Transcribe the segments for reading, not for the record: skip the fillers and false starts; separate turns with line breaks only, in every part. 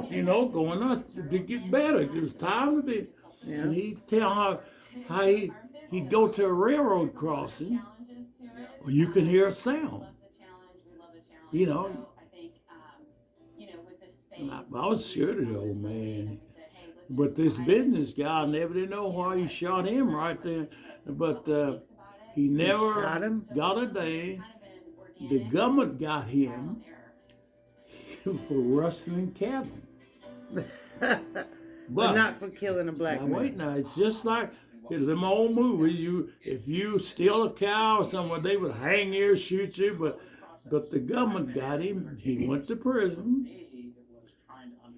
south, going up to get better. It's time to be.
Yeah.
And he tell how he'd go to a railroad crossing where you can hear a sound. You know, and I was scared of the old man. But this business guy never did know why he shot him right there. But he never
shot him?
got a day. The government got him for rustling cattle.
But not for killing a black
now,
man.
wait, now it's just like them old movies. If you steal a cow or something, they would hang you, or shoot you. But the government got him. He went to prison.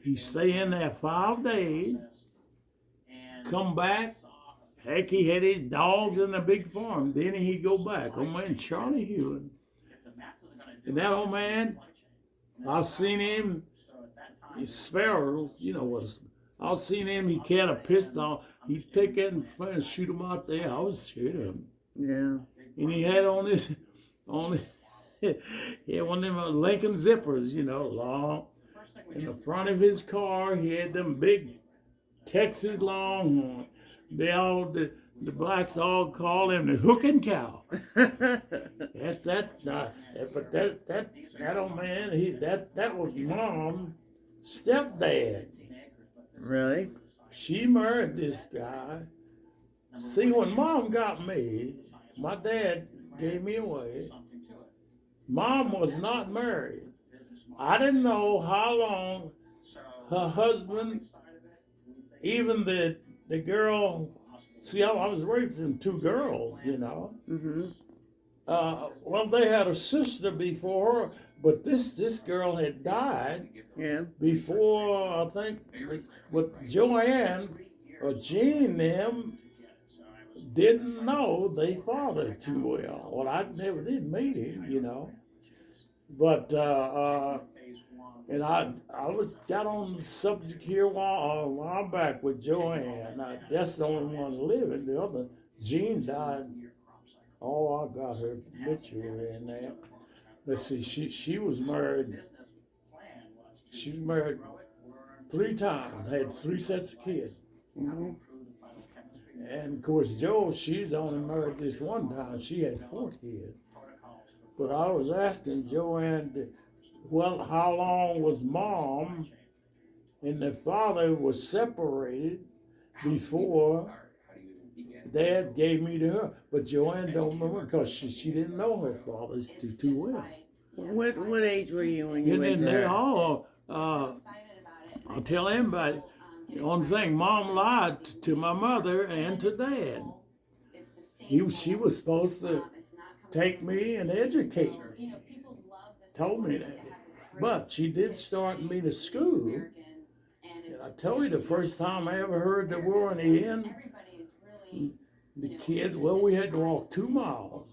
He stayed in there 5 days. Come back. Heck, he had his dogs in a big farm. Then he'd go back. Old man Charlie Hewitt. And that old man, I've seen him. Sparrows, I've seen him. He carried a pistol. He'd take it and shoot him out there. I was scared of him.
Yeah.
And he had he had one of them Lincoln zippers, long. In the front of his car, he had them big Texas Longhorn. The blacks all call him the hooking cow. That's that. But that old man, that was Mom's stepdad.
Really?
She married this guy. See, when Mom got me, my dad gave me away. Mom was not married. I didn't know how long her husband, even the girl. See, I was raising 2 girls,
Mm-hmm.
Well, they had a sister before her, but this girl had died
Yeah.
before, I think, but Joanne or Jean them didn't know they father too well. Well, I never did meet him, But and I got on the subject here a while back with Joanne. That's the only one living. The other Jean died. Oh, I got her obituary in there. Let's see. She was married. She was married 3 times. Had 3 sets of kids.
Mm-hmm.
And of course, Jo, she's only married this one time. She had 4 kids. But I was asking Joanne, well, how long was Mom and the father was separated before Dad gave me to her? But Joanne don't remember because she didn't know her father too well.
What age were you when you
And
went
then
to
they
her?
all, I'll tell everybody, the only thing, Mom lied to my mother and to Dad. She was supposed to take me and educate me. Told me that. But she did start me to school. And I told you the first time I ever heard the word in, the kids, well, we had to walk 2 miles.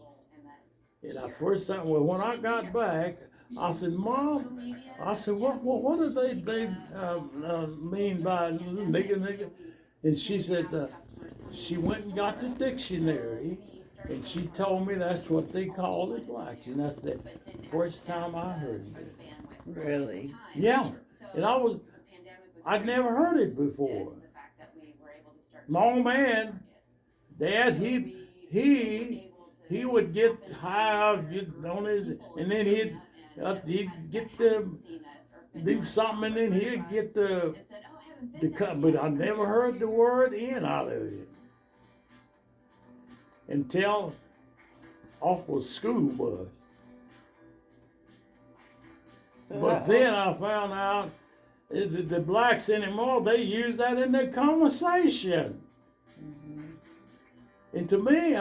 And the first time, well, when I got back, I said, Mom, I said, what do they mean by nigger? And she said, she went and got the dictionary, and she told me that's what they call it blacks. And that's the first time I heard it.
Really?
Yeah. And I'd never heard it before. My old man, Dad, he would get high on his, and then he'd get do something, and then he'd get the cut. But I never heard the word in out of it until off was school bus. But then I found out the blacks anymore, they use that in their conversation.
Mm-hmm.
And to me,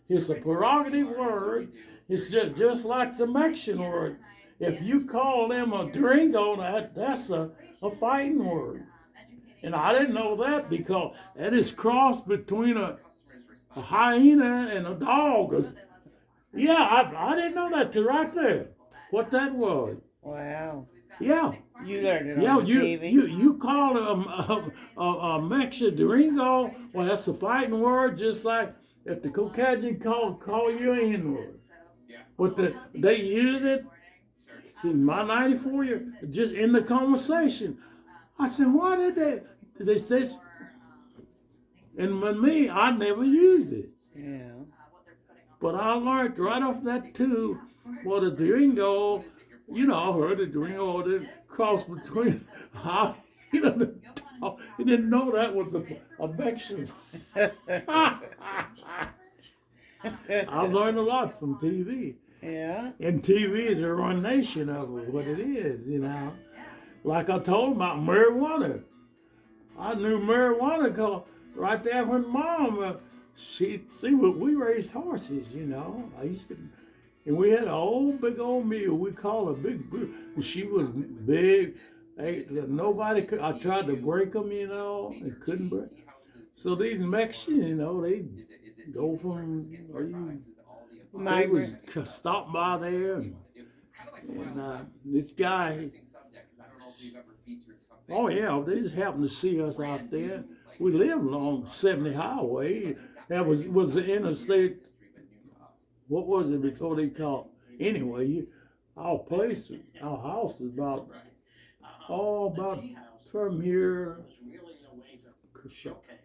it's a prerogative word. It's just like the Mexican word. If you call them a gringo, that's a fighting word. And I didn't know that because that is crossed between a hyena and a dog. Yeah, I didn't know that till right there. What that was.
Wow.
Yeah.
You learned it on the TV?
You call a Mexican gringo, well, that's a fighting word, just like if the Caucasian call you an N-word. But they use it See, my 94-year, just in the conversation, I said, why did they say, and with me, I never used it.
Yeah.
But I learned right off that too, well, the Durango, you know, I heard the Durango, the cross between, you know, you didn't know that was a Mexican. I learned a lot from TV.
Yeah.
And TV is a ruination of what it is, you know. Like I told about marijuana. I knew marijuana because right there when Mom, we raised horses, you know. I used to, and we had a big old mule. We called her Big Blue. She was big. Nobody could. I tried to break them, you know, and couldn't break. So these Mexicans, you know, they go from they was stop by there, and this guy. Oh yeah, they just happened to see us out there. We lived along 70 Highway. That was the interstate. What was it before they called? Anyway, our house was about from here.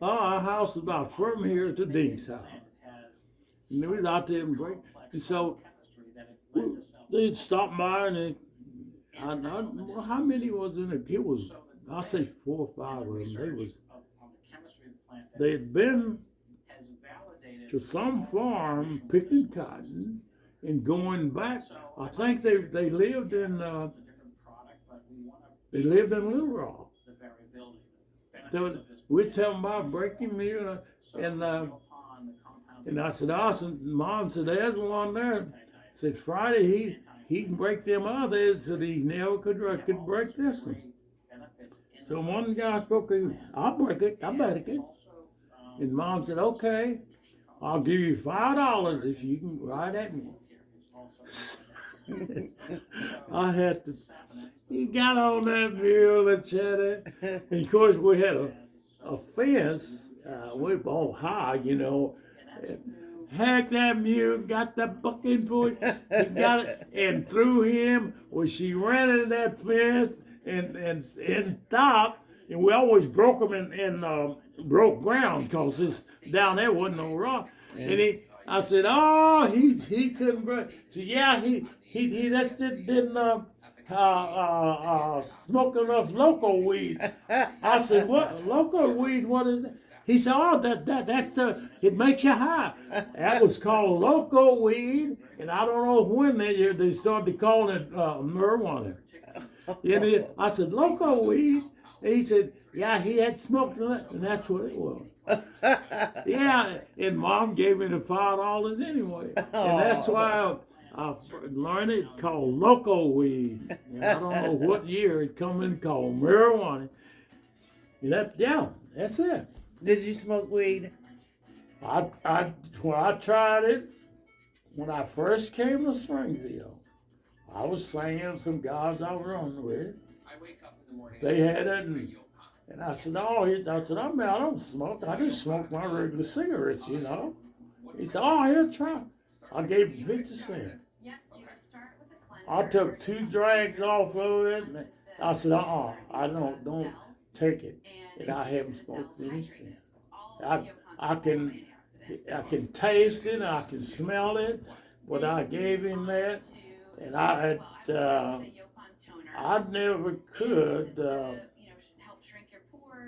Our house was about from here to Dink's house. And we was out there and break. And so they'd stop by and how many was in it? It was, I'll say 4 or 5 of them. They had been to some farm picking cotton and going back. I think they lived in Little Rock. We'd tell them about breaking me, and I said, Mom said, there's one there. Said Friday he can break them others, so he never could break this one. So one guy spoke, I'll break it, I bet it. And Mom said, okay, I'll give you $5 if you can ride at me. I had to, he got on that mule and chatted. And of course we had a fence, all high, you know. Hacked that mule, got that bucket for it, he got it, and threw him. Well, she ran into that fence and stopped, and we always broke them in broke ground because this down there wasn't no rock. Yeah. And I said, oh, he couldn't break. So yeah, he just didn't smoke enough local weed. I said, what local weed? What is that? He said, oh, that's it makes you high. That was called local weed, and I don't know when they started calling it marijuana. And I said, local weed? And he said, yeah, he had smoked that, and that's what it was. Yeah, and Mom gave me the $5 anyway. And that's why I learned it called local weed. And I don't know what year it come in called marijuana. And that's it.
Did you smoke weed?
When I tried it, when I first came to Springfield, I was singing some guys I run with. They had it, and I said, I don't smoke. I just smoke my regular cigarettes, you know. He said, oh, here, try. I gave him 50 cents. I took 2 drags off of it, and I said, I don't take it. And I haven't smoked any since. I can taste it, I can smell it, but I gave him that, and I never could.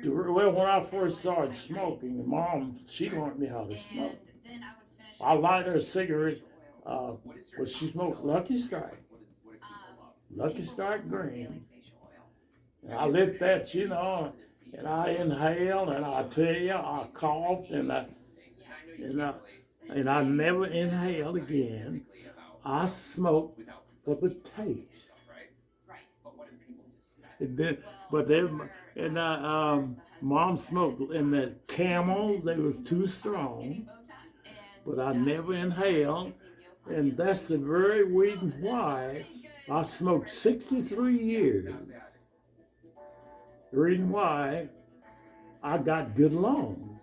Well, when I first started smoking, Mom, she learned me how to smoke. I light her a cigarette, but she smoked Lucky Strike Green. And I lit that, you know, and I inhaled, and I tell you, I coughed, and I never inhaled again. I smoked for the taste. Mom smoked, and the Camels, they was too strong, but I never inhaled, and that's the very reason why I smoked 63 years. The reason why I got good lungs,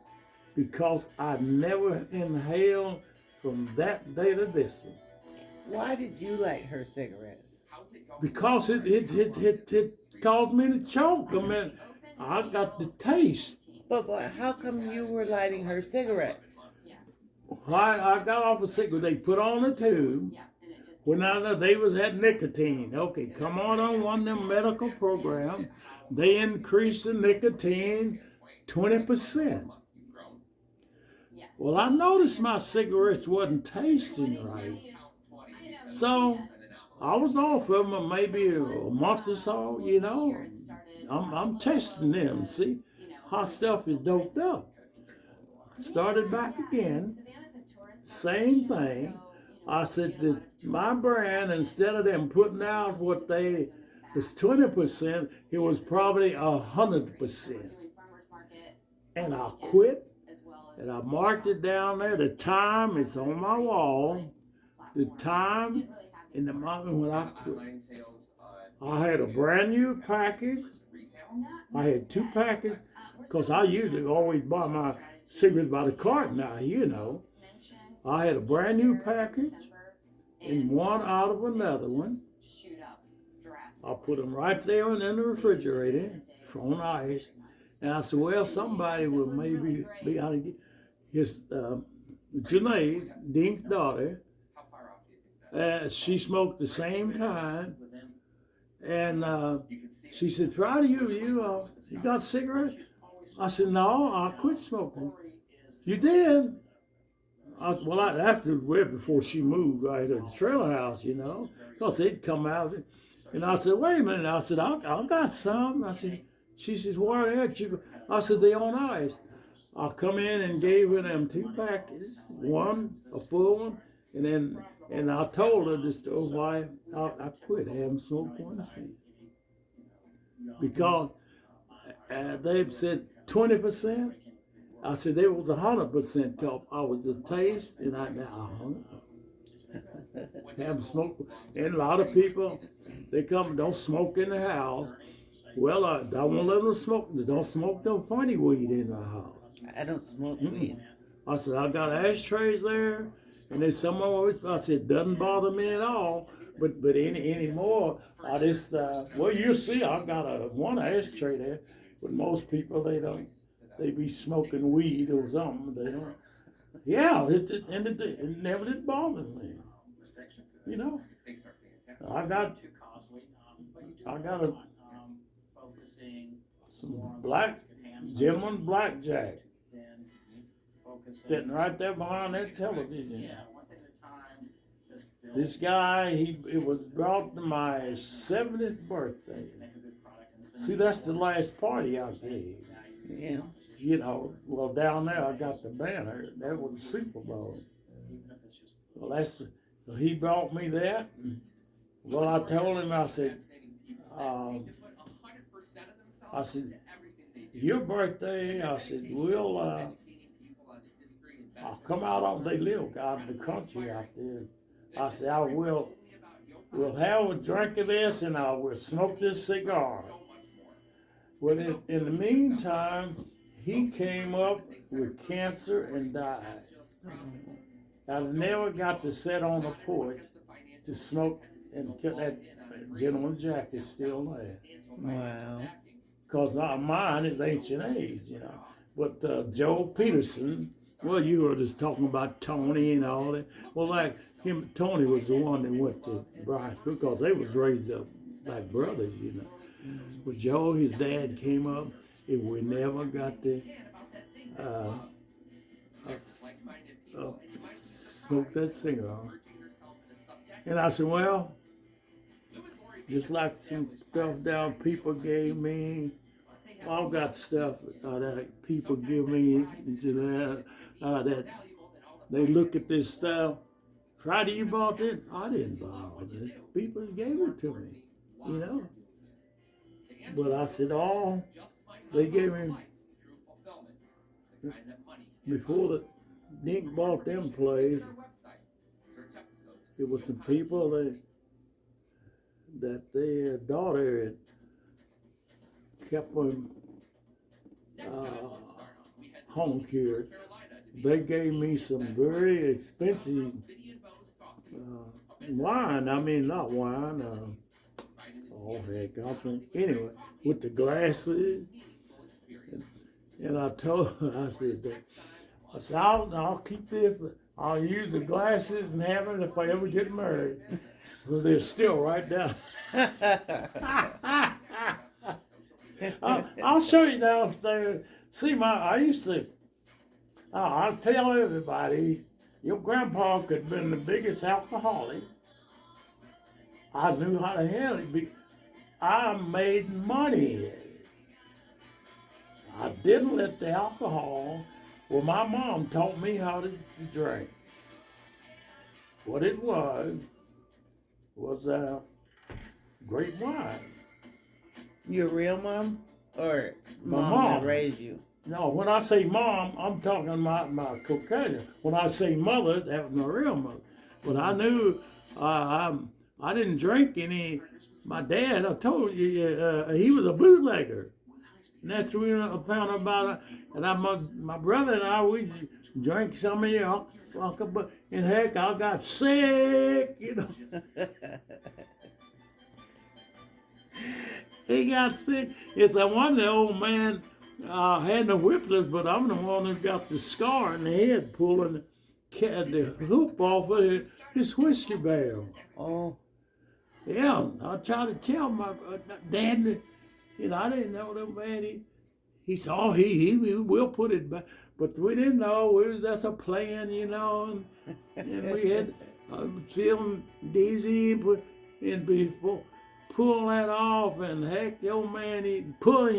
because I never inhaled from that day to this one.
Why did you light her cigarettes?
because it caused me to choke. I mean, I got the taste.
But how come you were lighting her cigarettes?
I got off a cigarette. They put on a tube. When they was at nicotine. Okay, come on one of them medical programs. They increased the nicotine 20%. Well, I noticed my cigarettes wasn't tasting right. So I was off of them maybe a month or so, you know. I'm testing them, see how stuff is doped up. Started back again, same thing. I said that my brand, instead of them putting out what they was 20%, it was probably 100%. And I quit. And I marked it down there. The time, it's on my wall. The time and the moment when I quit. I had a brand new package. I had 2 packages because I usually always buy my cigarettes by the carton now, you know. I had a brand new package and one out of another one. I put them right there in the refrigerator on ice. And I said, well, somebody will maybe be out of his Janae, Dean's daughter. She smoked the same kind. And she said, Friday, you got cigarettes? I said, no, I quit smoking. You did? After before she moved right to the trailer house, you know, because they'd come out. And I said, wait a minute. I said, I got some. I said, she says, where are they at? I said, they on ice. I come in and gave her them 2 packages, one, a full one, and I told her just why I quit. I haven't smoked one since. Because they said 20%. I said they was 100% because I was the taste, and I now haven't smoked. And a lot of people, they come don't smoke in the house. Well, I won't let them smoke. Don't smoke no funny weed in the house.
I don't smoke weed.
I said I got ashtrays there, and then some of I said doesn't bother me at all. But anymore, I just well, you see, I got one ashtray there. But most people they don't. They be smoking weed or something. They don't. Yeah, it never did bother me. You know, I got some gentleman blackjack sitting right there behind that television. This guy, it was brought to my 70th birthday. See, that's the last party I gave.
Yeah.
You know, well, down there I got the banner. That was the Super Bowl. Well, he brought me that. Well, I told him, I said, your birthday, I said, I'll come out on, they live out in the country out there. I said, we'll have a drink of this and I will smoke this cigar. Well, in the meantime, he came up with cancer and died. I never got to sit on the porch to smoke, and that gentleman Jack is still there.
Wow.
Because mine is ancient age, you know. But Joe Peterson, well, you were just talking about Tony and all that. Well, like Tony was the one that went to Bryant because they was raised up like brothers, you know. But Joe, his dad came up, and we never got to smoke that cigar. And I said, well, just like some stuff down people gave me, I've got stuff that people give me that they look at this stuff. Friday, you bought this? I didn't buy it. People gave it to me, you know. But I said, they gave me, before the Dink bought them plays, it was some people that their daughter had kept them home cured. They gave me some very expensive wine. I mean, not wine, Oh, heck, anyway, with the glasses. And I told her, I said, I'll keep this, I'll use the glasses and have it if I ever get married. So they're still right down. I'll show you downstairs. See, I used to, I'll tell everybody, your grandpa could have been the biggest alcoholic. I knew how to handle it. I made money at it. I didn't let the alcohol, well, my mom taught me how to drink. What it was great wine.
Your real mom or
My
mom
mom.
that raised you?
No, when I say mom, I'm talking about my Caucasian. When I say mother, that was my real mother. But I knew I didn't drink any. My dad, I told you, he was a bootlegger. And that's when I found out about it. And my brother and I, we drank some of your alcohol. And heck, I got sick, you know. He got sick. It's the one the old man hadn't whipped us, but I'm the one that got the scar in the head pulling the hoop off of his whiskey barrel.
Oh.
Yeah, I tried to tell my dad, you know, I didn't know that man. He said, oh, he will put it back. But we didn't know. That's a plan, you know. And we had feeling dizzy and before pull that off. And heck, the old man, he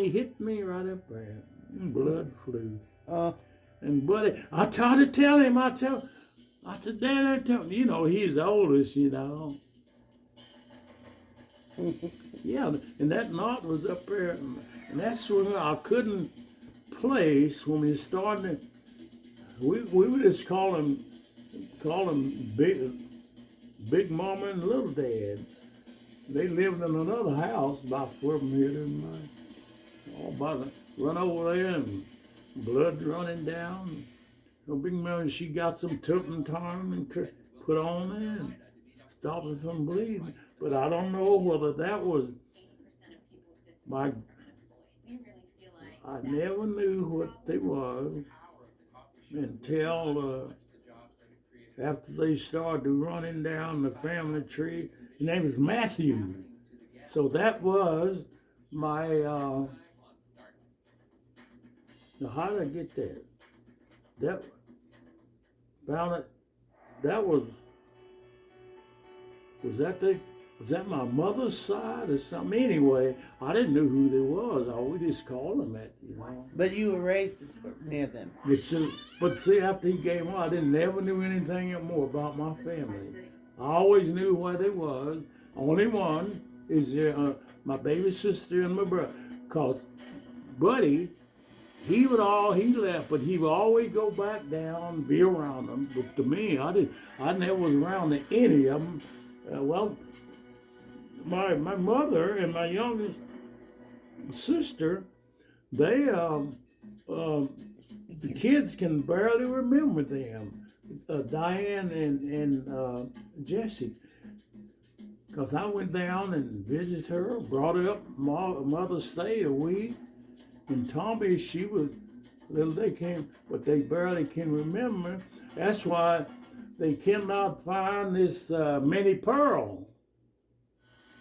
hit me right up there. And blood flew.
Oh.
And buddy, I tried to tell him, I said, Dad, I tell him, you know, he's the oldest, you know. Yeah, and that knot was up there, and that's when I couldn't place when we started. We would just call him Big Mama and Little Dad. They lived in another house about 4 from here to mine. Oh, run over there and blood running down. So Big Mama, she got some turpentine and put on there and stopped it from bleeding. But I don't know whether that was I never knew what they was until after they started running down the family tree. His name was Matthew. So that was my, now how did I get there? Was that my mother's side or something? Anyway, I didn't know who they was. We just called them that, you know.
But you were raised near them.
But see, after he gave up, I never knew anything more about my family. I always knew where they was. Only one is my baby sister and my brother. Cause Buddy, he left, but he would always go back down and be around them. But to me, I never was around any of them. My mother and my youngest sister, they the kids can barely remember them, Diane and Jessie, because I went down and visited her, brought her up. Mother stayed a week, and Tommy, she was little. They came, but they barely can remember. That's why they cannot find this Minnie Pearl.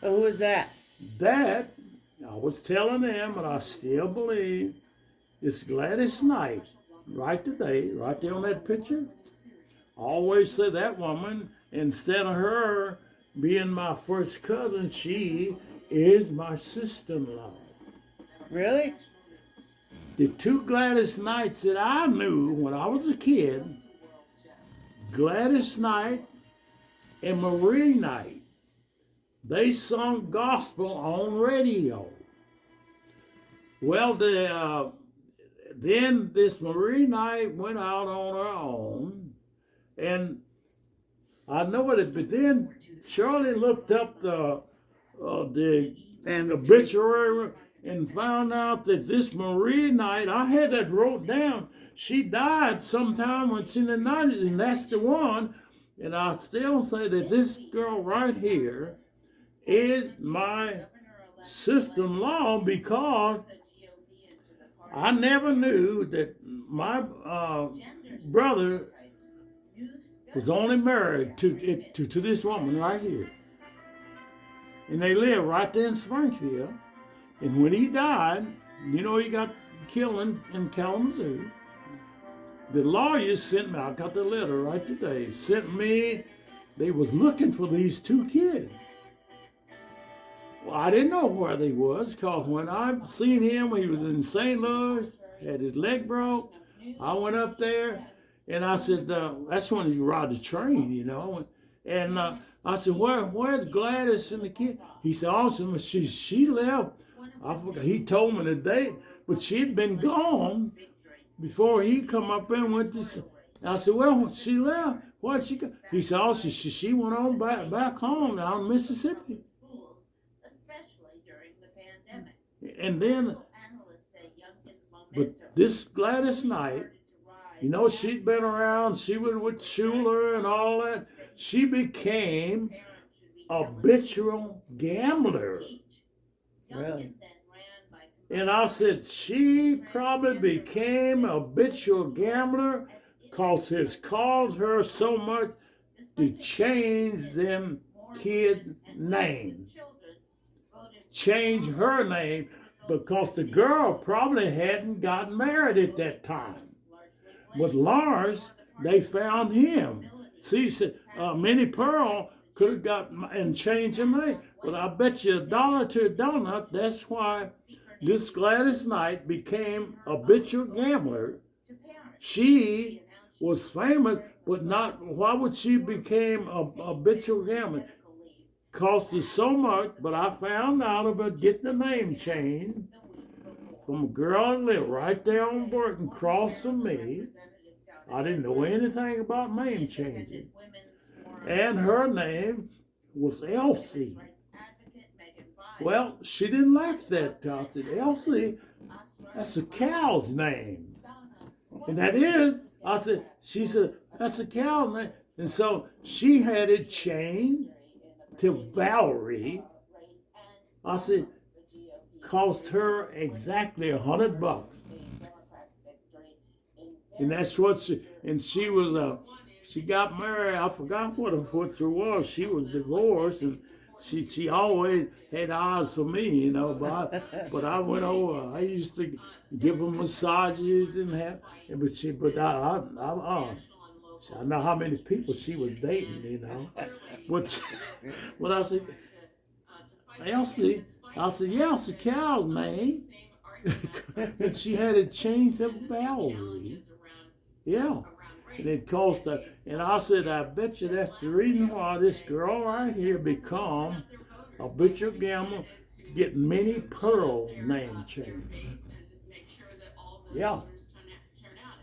Who is that?
That, I was telling them, and I still believe, it's Gladys Knight, right today, right there on that picture. I always say that woman, instead of her being my first cousin, she is my sister-in-law.
Really?
The two Gladys Knights that I knew when I was a kid, Gladys Knight and Marie Knight, they sung gospel on radio. Well, then this Marie Knight went out on her own, and I know it, but then Shirley looked up the obituary and found out that this Marie Knight, I had that wrote down, she died sometime when she in the 90s, and that's the one. And I still say that this girl right here is my sister-in-law because I never knew that my brother was only married to this woman right here. And they lived right there in Springfield. And when he died, you know, he got killed in Kalamazoo. The lawyers sent me, I got the letter right today, sent me, they was looking for these two kids. Well, I didn't know where they was, because when I seen him, he was in St. Louis, had his leg broke. I went up there, and I said, that's when he rode the train, you know. And I said, where's Gladys and the kid? He said, oh, she left. I forgot, he told me the date, but she'd been gone before he come up and went to. I said, well, she left. Why'd she go? He said, oh, she went on back home down in Mississippi. And then, but this Gladys Knight, you know, she'd been around, she was with Schuler and all that. She became a habitual gambler.
Really?
And I said, she probably became a habitual gambler because his caused her so much to change them kids' names. Change her name because the girl probably hadn't gotten married at that time. With Lawrence, they found him. See, Minnie Pearl could have got and changed her name. But I bet you $1 to a donut, that's why this Gladys Knight became a habitual gambler. She was famous, but not, why would she become a habitual gambler? Cost us so much, but I found out about getting the name changed from a girl that lived right there on Burton, across from me. I didn't know anything about name changing. And her name was Elsie. Well, she didn't like that. I said, Elsie, that's a cow's name. And that is, she said, that's a cow's name. And so she had it changed to Valerie. I said, cost her exactly $100. And that's what she was, she got married, I forgot what it was. She was divorced, and she always had eyes for me, you know, but I went over, I used to give her massages and I know how many people she was dating, you know. But I said, Elsie, I said, yeah, it's a cow's name. And she had it changed to Valerie. Yeah. And it cost her. And I said, I bet you that's the reason why this girl right here become a habitual gambler, get Minnie Pearl name changed. Yeah.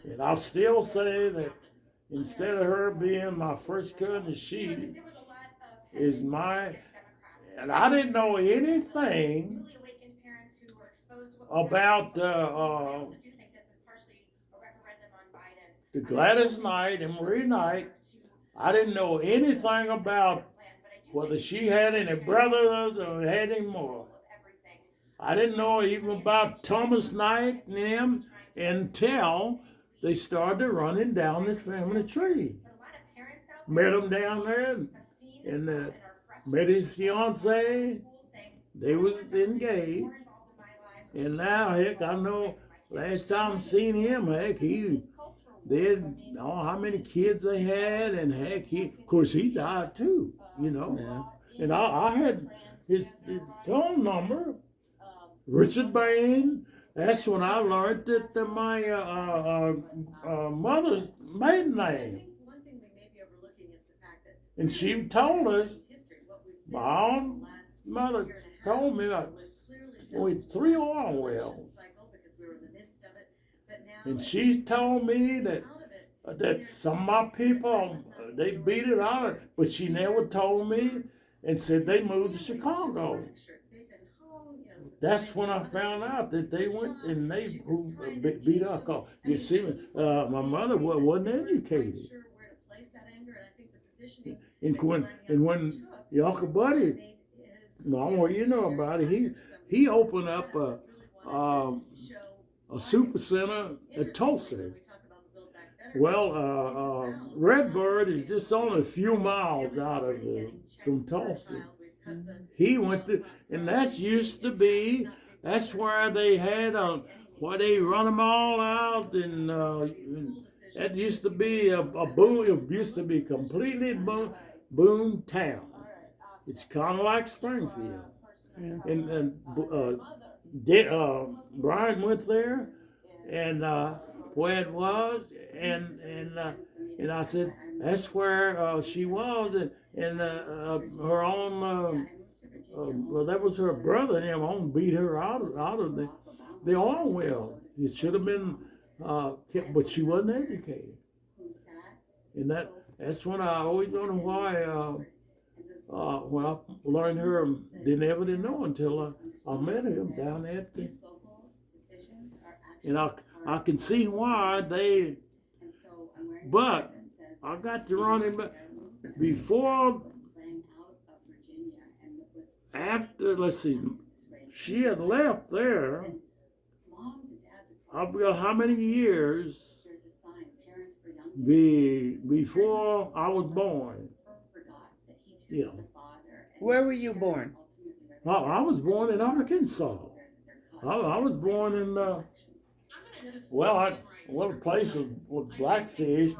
And I'll still say that instead of her being my first cousin, she is my, and I didn't know anything about the Gladys Knight and Marie Knight. I didn't know anything about whether she had any brothers or had any more. I didn't know even about Thomas Knight and them until they started running down this family tree. Met them down there and met his fiance. They was engaged. And now, heck, I know last time I seen him, heck, they had, oh, how many kids they had, and heck, of course, he died too, you know. Yeah. And I had his phone number, Richard Bain. That's when I learned that my mother's maiden name. And she told us, my own mother told me, we had 3 oil wells. And she told me that some of my people, they beat it out, but she never told me and said they moved to Chicago. That's when I found out that they went and they beat up. You see, my mother wasn't educated. And when Yalka Buddy No, well, you know about it. He opened up a super center at Tulsa. Well, Redbird is just only a few miles out of from Tulsa. He went to, and that's used to be. That's where they had where they run them all out, and that used to be a boom. It used to be completely boom town. It's kind of like Springfield,
Yeah.
and Brian went there, and where it was, and I said that's where she was, and her own. Well, that was her brother. Him on beat her out of the oil well. It should have been, but she wasn't educated, and that's when I always wondered why. Well, I learned her, didn't know until I met him down there at the, and I can see why they, but I got to run him before, after, let's see, she had left there, I forgot how many years before I was born. Yeah.
Where were you born?
I was born in Arkansas. I was born in a place with Blackfish,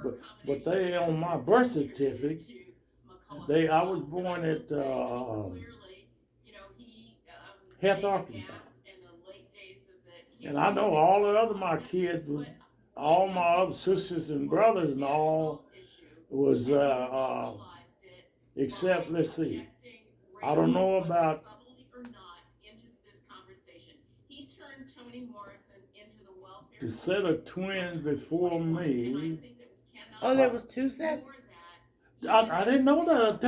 but they on my birth certificate. I was born at Heth, Arkansas, and I know all the other my kids was all my other sisters and brothers and all was except, let's see, I don't know about the set of twins before me.
Oh, there was two sets?
I didn't know that.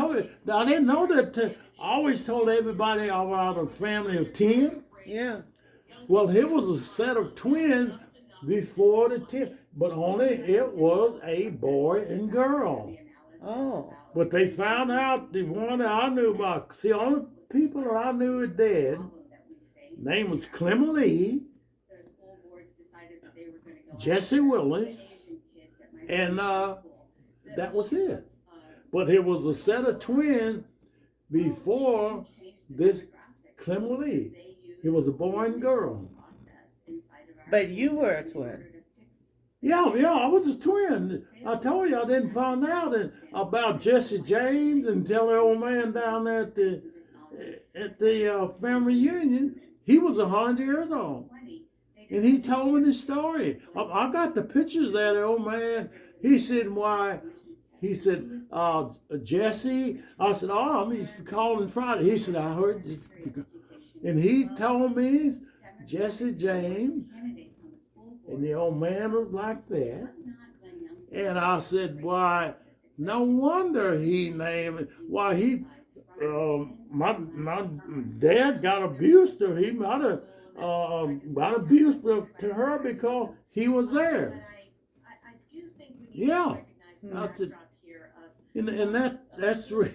I didn't know that. I always told everybody about a family of 10.
Yeah.
Well, here was a set of twins before the 10, but only it was a boy and girl.
Oh.
But they found out the one that I knew about. See, all the people that I knew were dead. Name was Clement Lee, Jesse Willis, and that was it. But it was a set of twins before this Clement Lee. It was a boy and girl.
But you were a twin.
Yeah, I was a twin. I told you I didn't find out about Jesse James until the old man down there at the family reunion. He was 100 years old, and he told me the story. I got the pictures there. The old man. He said, "Why?" He said, "Jesse." I said, "Oh, he's calling Friday." He said, "I heard," and he told me Jesse James. And the old man was like that. And I said, why, no wonder he named it. Why, my dad got abused to her. He might have got abused to her because he was there. Yeah. I said, and that's real.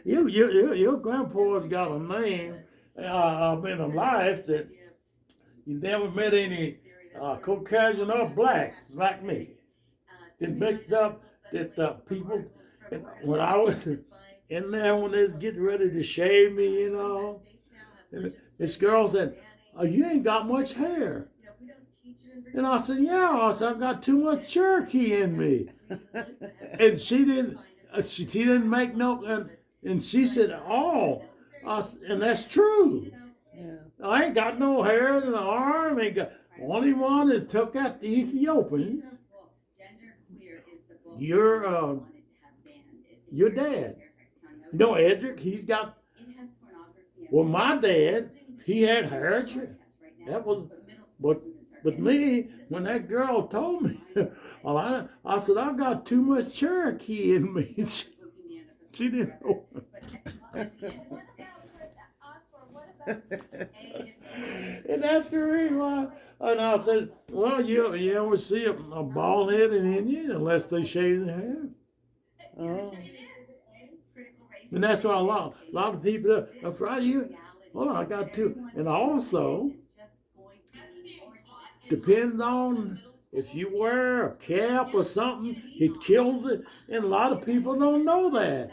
Your grandpa's got a name. Been alive that you never met any Caucasian or black like me. It mixed up that people, when I was in there when they was getting ready to shave me, you know, and this girl said, "Oh, you ain't got much hair." And I said, "Yeah," I got too much Cherokee in me. And she didn't make no, and she said, "Oh." And that's true.
Yeah.
I ain't got no hair in the arm. Ain't got only one that took out the Ethiopian. Your dad. You know Edric. He's got. Well, my dad, he had hair. That was, but me, when that girl told me, well, I said I got too much Cherokee in me. She didn't know. And that's the reason why. And I said, well, you ever see a bald headed Indian unless they shave their hair?
Oh.
And that's why a lot of people are afraid of you. Hold on, I got two. And also, depends on if you wear a cap or something, it kills it. And a lot of people don't know that.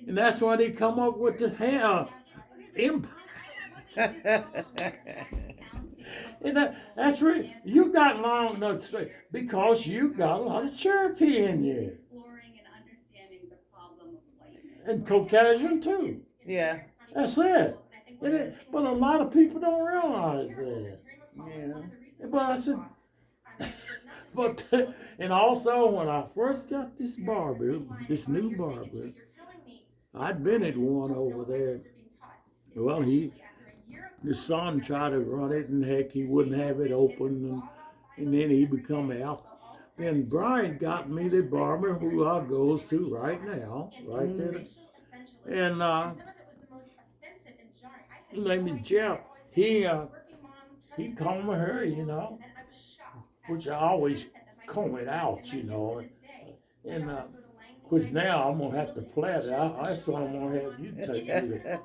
And that's why they come up with the hair imp. And that's right. You got long enough straight because you got a lot of Cherokee in you. And Caucasian too.
Yeah.
That's it. But a lot of people don't realize that.
Yeah.
But I said, but and also when I first got this barber, this new barber, I'd been at one over there. Well, the son tried to run it, and heck, he wouldn't have it open, and then he become out. Then Brian got me the barber who I goes to right now, right there. And his name is Jeff. He combed my hair, which I always comb it out, and which now I'm gonna have to plait it. That's what I'm gonna have you take me to.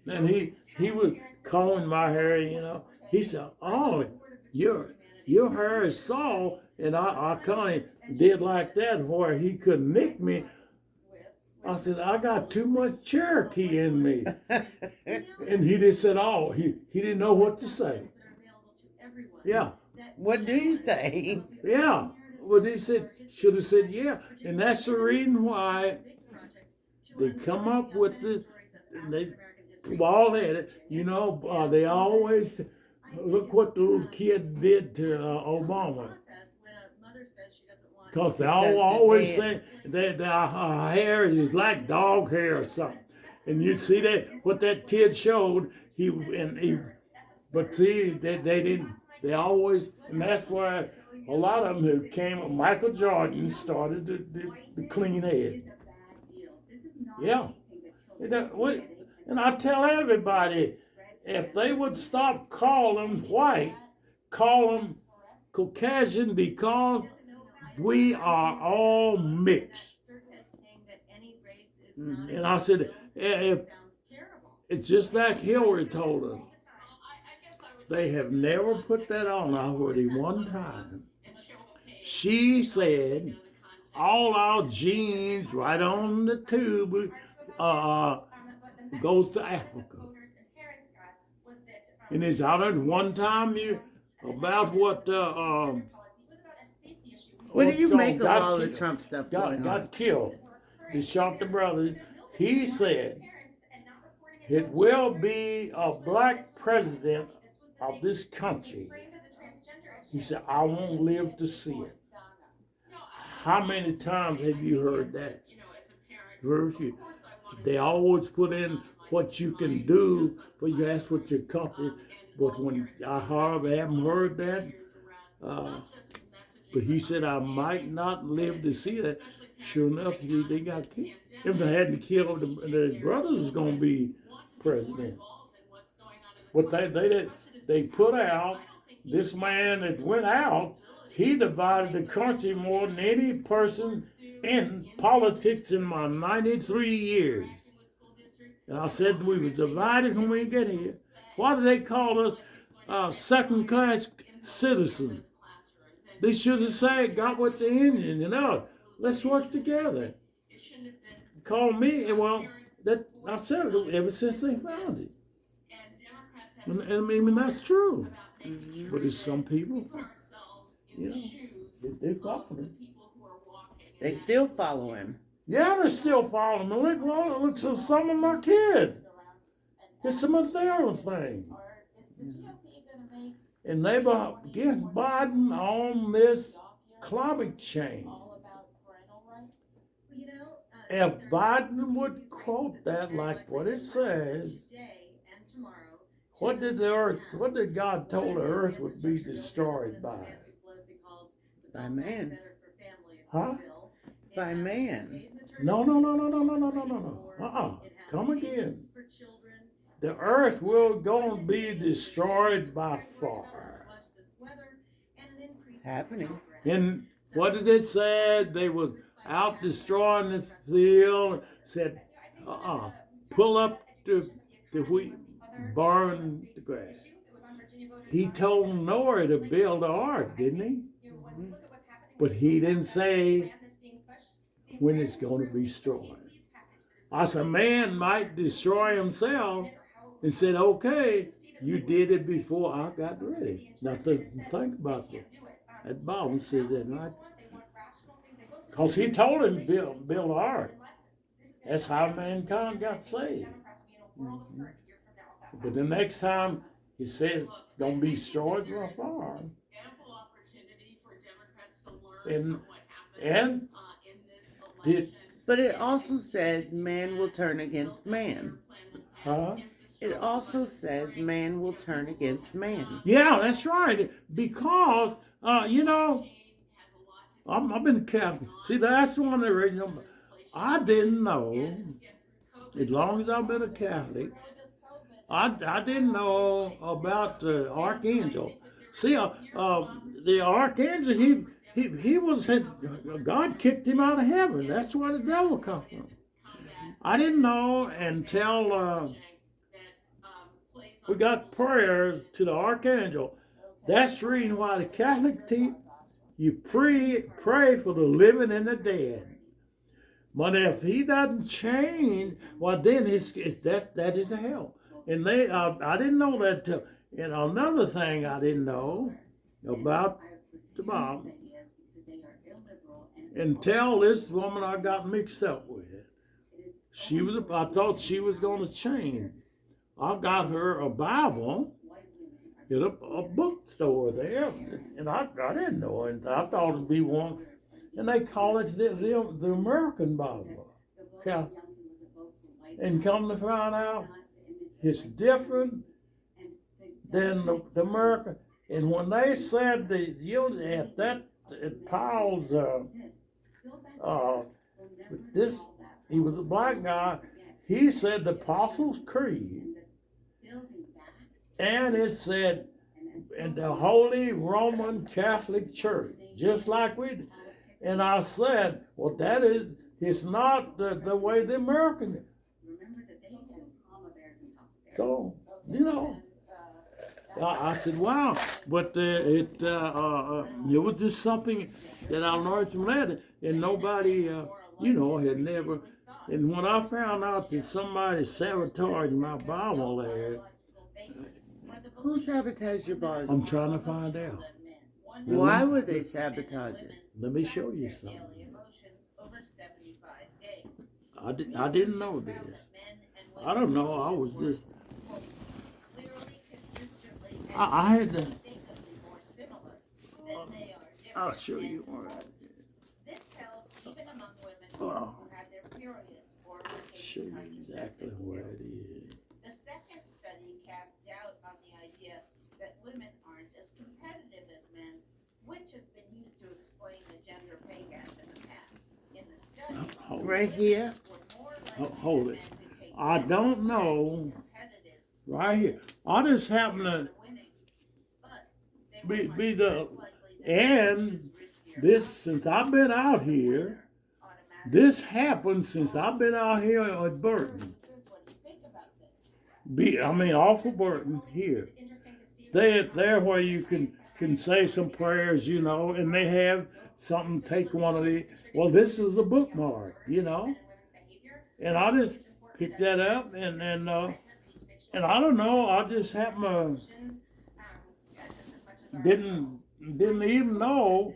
And he was combing my hair, He said, "Oh, your hair is soft," and I kind of did like that where he could nick me. I said, "I got too much Cherokee in me," and he just said, "Oh, he didn't know what to say." Yeah.
What do you say?
Yeah. Well, they should have said, yeah. And that's the reason why they come up with this. They bald headed, they always look what the little kid did to Obama. Because they always say that her hair is like dog hair or something. And you see that what that kid showed, but see, they didn't. They always, and that's why a lot of them who came, Michael Jordan started the clean head. Yeah. And I tell everybody, if they would stop calling white, call them Caucasian, because we are all mixed. And I said, if it's just like Hillary told us. They have never put that on already one time. She said all our genes right on the tube goes to Africa. And it's out at one time about what
what do you make of all the Trump stuff
got killed. They shot the brothers. He said it will be a black president of this country. He said, I won't live to see it. How many times have you heard that? Very few. They always put in what you can do for you. That's what your country. But when I haven't heard that, but he said I might not live to see that. Sure enough, they got killed. If they hadn't killed the brothers, was going to be president. But they put out this man that went out. He divided the country more than any person in politics in my 93 years. And I said we was divided when we get here. Why do they call us second-class citizens? They should have said, got with the Indian, let's work together. Call me, that I said it ever since they found it. And I mean, that's true. Mm-hmm. But there's some people, they follow him.
They still follow him.
Yeah, they still follow him. Look at some of my kids. It's some of their own thing. Mm-hmm. And they against Biden on this climate change. If Biden would quote that like what it says, what did God told the earth would be destroyed by?
By man.
Huh?
By man.
No. Come again. The earth will going to be destroyed by fire.
It's happening.
And what did it say? They was out destroying the field. Said, pull up the wheat, burn the grass. He told Noah to build the ark, didn't he?
Mhm.
But he didn't say when it's going to be destroyed. A man might destroy himself and said, okay, you did it before I got ready. Now think about that. That Bible says that, right? Because he told him to build an ark. That's how mankind got saved.
Mhm.
But the next time he said it's going to be destroyed by fire. And did,
But it also says man will turn against man.
huh?
It also says man will turn against man.
Yeah, that's right. Because, I've been Catholic. See, that's one of the reasons I didn't know, as long as I've been a Catholic, I didn't know about the archangel. See, the archangel, he was said God kicked him out of heaven. That's where the devil come from. I didn't know until we got prayers to the archangel. That's the reason why the Catholic teach you pray for the living and the dead. But if he doesn't change, well, then that is a hell. And I didn't know that. And another thing I didn't know about the Bible until this woman I got mixed up with. I thought she was going to change. I got her a Bible at a bookstore there, and I didn't know it. I thought it'd be one, and they call it the American Bible. Okay. And come to find out, it's different than the American. And when they said at Paul's, he was a black guy. He said the Apostles' Creed, and it said in the Holy Roman Catholic Church, just like we did. And I said, well, it's not the way the American. So, I said, wow, but it was just something that I learned from that, and nobody, had never. And when I found out that somebody sabotaged my Bible there,
Who sabotaged your Bible?
I'm trying to find out.
Why would they sabotage it?
Let me show you something. I didn't know this. I don't know. I was just. I had to. I'll show you where I did. Show you exactly where it is.
The second study cast doubt on the idea that women aren't as competitive as men, which has been used to explain the gender pay gap in the past. In the study,
Right here.
Hold it. I don't know. Right here. I just happen to be the. And this, since I've been out here, this happened since I've been out here at Burton. Off of Burton here. There where you can say some prayers, and they have something, take one of these. Well, this is a bookmark, and I just picked that up, and I don't know, I just happened to didn't even know,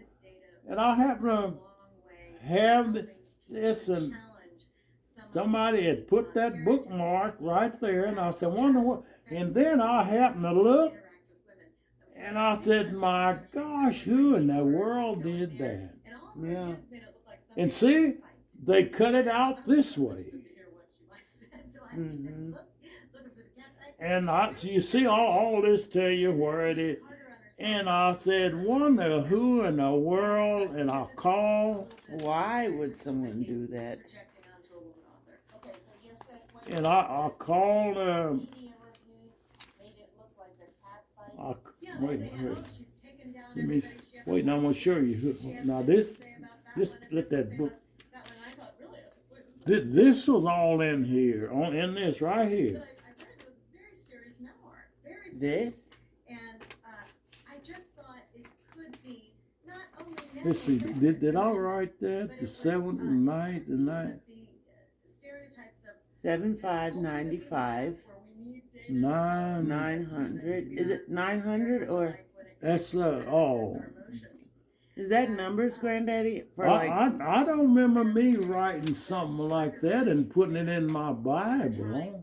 and I happen to have this, and somebody had put that bookmark right there, and I said, wonder what, and then I happened to look, and I said, my gosh, who in the world did that?
Yeah.
And see, they cut it out this way.
Mm-hmm.
And so you see all this tell you where it is. And I said, wonder who in the world, and I called.
Why would someone do that?
And I called, I'm going to show you. Now this, let that book. This was all in here, in this right
that
here.
I read was a very serious memoir. Very serious.
This?
And I just thought it could be not only
Let's see, did I write that? The 7th and 9th and 9th?
the stereotypes of
7595
where we need data
900. Is it 900 or
That's oh.
is that numbers, Granddaddy? For
I don't remember me writing something like that and putting it in my Bible.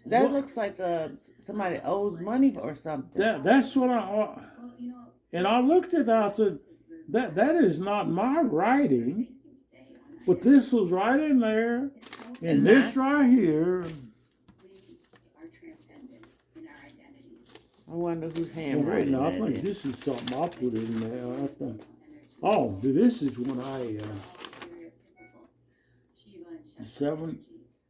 that
What?
looks like somebody owes money or something.
That's what and I looked at that. I said, that is not my writing, but this was right in there, and
And
this
that?
right here.
I wonder whose
Well, wait,
handwriting
now, I
that
think
is.
this is something I put in there. I think. Oh, this is when I 7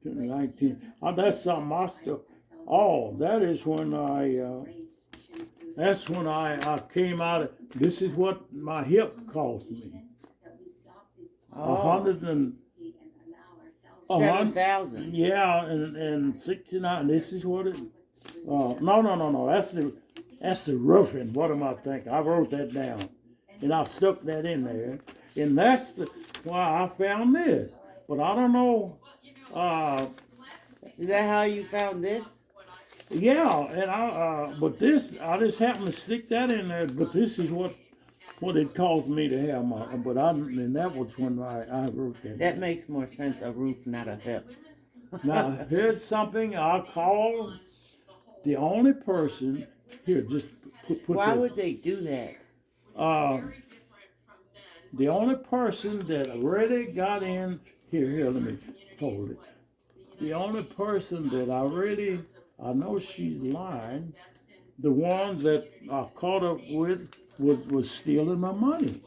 to 19. Oh, that's something I still. Oh, that is when that's when I came out of. This is what my hip cost me.
Oh,
100 and. a hun-
7,000.
Yeah, and 69. This is what it. No. That's the roofing. What am I thinking? I wrote that down, and I stuck that in there, and that's why I found this. But I don't know.
Is that how you found this?
Yeah, and but this I just happened to stick that in there. But this is what it caused me to have my. But and that was when I wrote that.
That makes more sense. A roof, not a hip.
Now here's something I call the only person here. Just put
Why
that.
would they do that?
The only person that really got in here, let me hold it. The only person that I know she's lying. The one that I caught up with was stealing my money.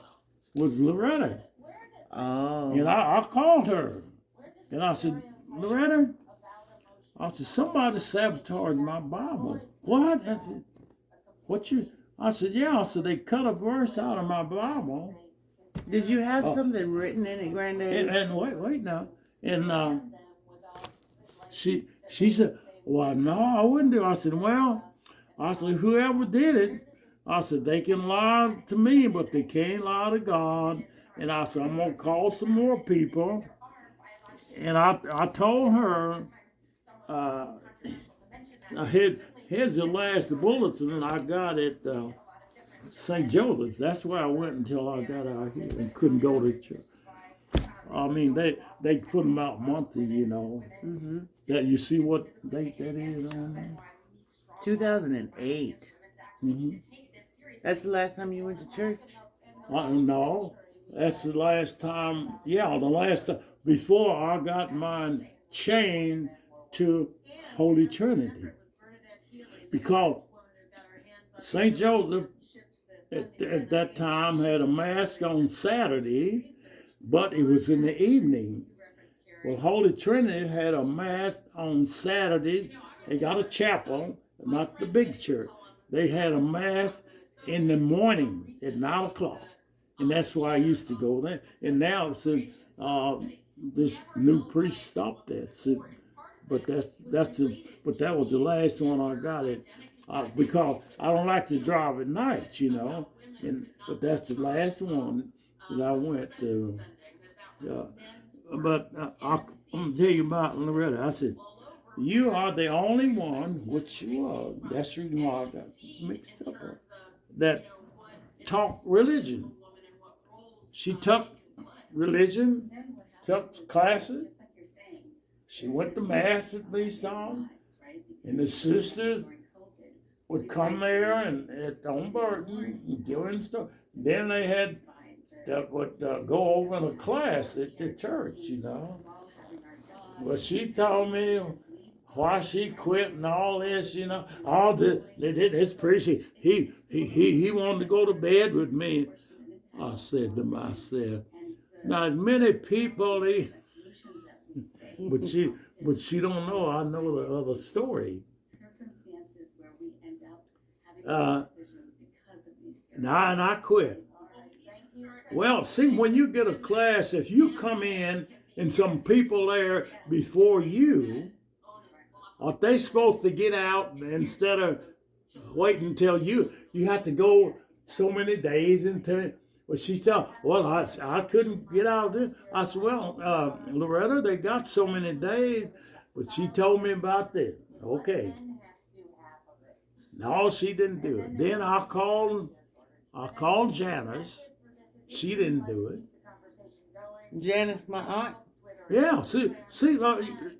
Was Loretta,
Oh.
and I called her, and I said, Loretta, I said somebody sabotaged my Bible. What? I said, what you? I said, yeah. I said they cut a verse out of my Bible.
Did you have
Oh.
something written in it, Granddaddy?
And wait now. And she said, well, no, I wouldn't do. I said, well, I said, whoever did it, I said, they can lie to me, but they can't lie to God. And I said, I'm gonna call some more people. And I told her, here's the last bulletin I got at St. Joseph's. That's where I went until I got out here and couldn't go to church. I mean, they put them out monthly, you know.
Mm-hmm.
That you see what date that is on there?
2008.
Mm-hmm.
That's the last time you went to church?
No, that's the last time. Yeah, the last time before I got mine chained to Holy Trinity, because St. Joseph at that time had a mass on Saturday, but it was in the evening. Well, Holy Trinity had a mass on Saturday. They got a chapel, not the big church. They had a mass in the morning at 9 o'clock. And that's why I used to go there. And now since this new priest stopped that. So, but that was the last one I got it. Because I don't like to drive at night, you know. But that's the last one that I went to. But I'm going to tell you about Loretta. I said, you are the only one, which you are, that's the reason why I got mixed up, that taught religion. She took religion, took classes. She went to mass with me some, and the sisters would come there and on Burton and doing stuff. Then they had that would go over in a class at the church, you know. Well, she told me why she quit and all this, you know. All this priest, he wanted to go to bed with me. I said to myself, now as many people, but she don't know. I know the other story. Now and I quit. Well, see, when you get a class, if you come in and some people there before you, are they supposed to get out instead of waiting until you have to go so many days until? Well, she said, well, I couldn't get out there. I said, well, Loretta, they got so many days, but she told me about this. Okay. No, she didn't do it. Then I called Janice. She didn't do it.
Janice, my aunt.
Yeah, see,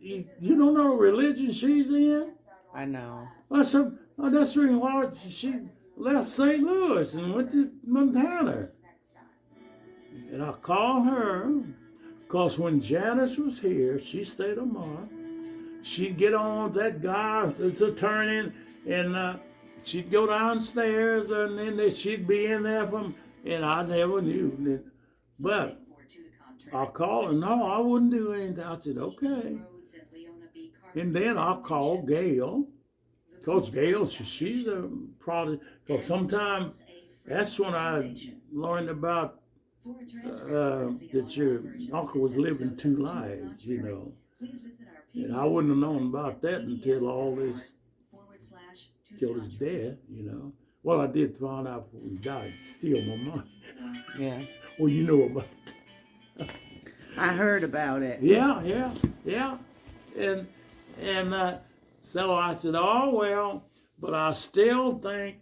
you don't know the religion she's in?
I know.
That's the reason why she left St. Louis and went to Montana. And I called her, because when Janice was here, she stayed a month. She'd get on that guy, it's attorney, and she'd go downstairs, and then she'd be in there and I never knew. But I called her, no, I wouldn't do anything. I said, okay. And then I called Gail. Coach Gail, she's a product, because sometimes that's when I learned about that your uncle was living 2 lives, you know. And I wouldn't have known about that until till his death, you know. Well, I did find out before he died, steal my money.
Yeah.
Well, you know about it.
I heard about it.
Yeah. And so I said, oh, well, but I still think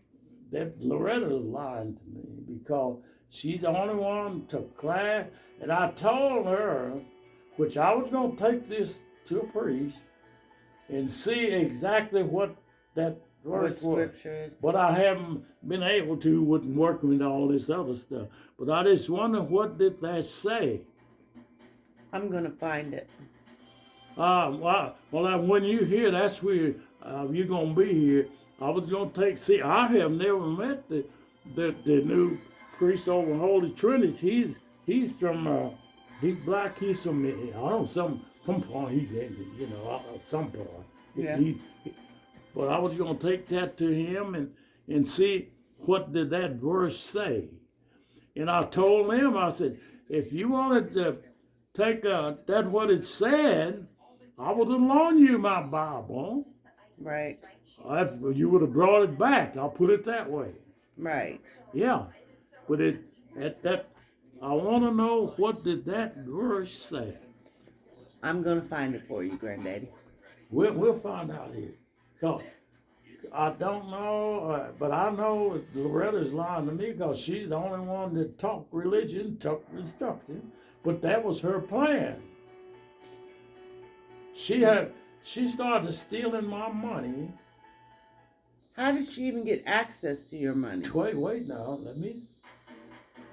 that Loretta's lying to me, because she's the only one to class. And I told her, which I was going to take this to a priest and see exactly what that verse
What
was.
scripture is?
But I haven't been able to with working with all this other stuff. But I just wonder, what did that say?
I'm gonna find it.
Well, when you hear, that's where you're gonna be here. I was gonna see. I have never met the new priest over Holy Trinity. He's from he's black. He's from, I don't know, some part he's Indian, you know, some part.
Yeah.
But I was gonna take that to him and see what did that verse say. And I told him, I said, if you wanted to take that what it said, I would have loaned you my Bible.
Right.
You would have brought it back. I'll put it that way.
Right.
Yeah, but I want to know, what did that verse say?
I'm gonna find it for you, Granddaddy.
We'll find out here. So, I don't know, but I know Loretta's lying to me, because she's the only one that taught religion, taught instruction. But that was her plan. She started stealing my money.
How did she even get access to your money?
Wait now,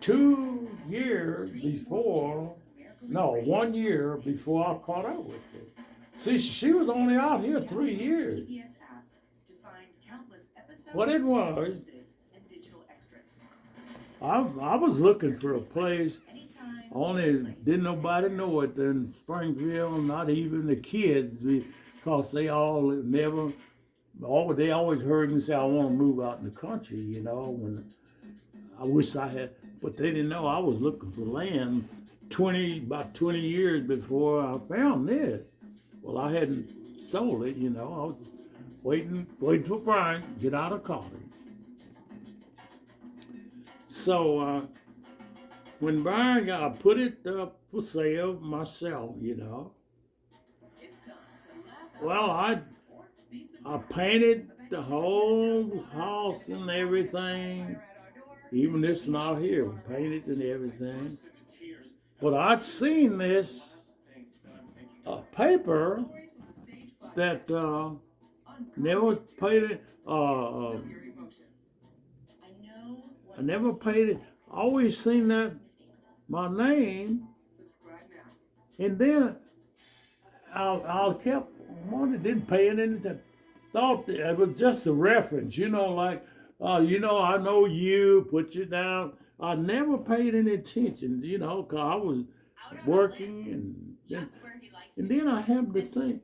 2 years before, no, 1 year before I caught up with her. See, she was only out here 3 years. What it was, I was looking for a place, only didn't nobody know it in Springfield, not even the kids, because they always heard me say, I want to move out in the country, you know, when I wish I had, but they didn't know I was looking for land about 20 years before I found this. Well, I hadn't sold it, you know, I was waiting for Brian to get out of college. So when Brian got, I put it up for sale myself, you know. Well, I painted the whole house and everything. Even this not here, we painted and everything. But I'd seen this paper that never painted. I never paid it. I always seen that my name, and then I kept wanting, didn't pay it anything. Thought that it was just a reference, you know, like, you know, I know you, put you down. I never paid any attention, you know, because I was working, and then I have to think,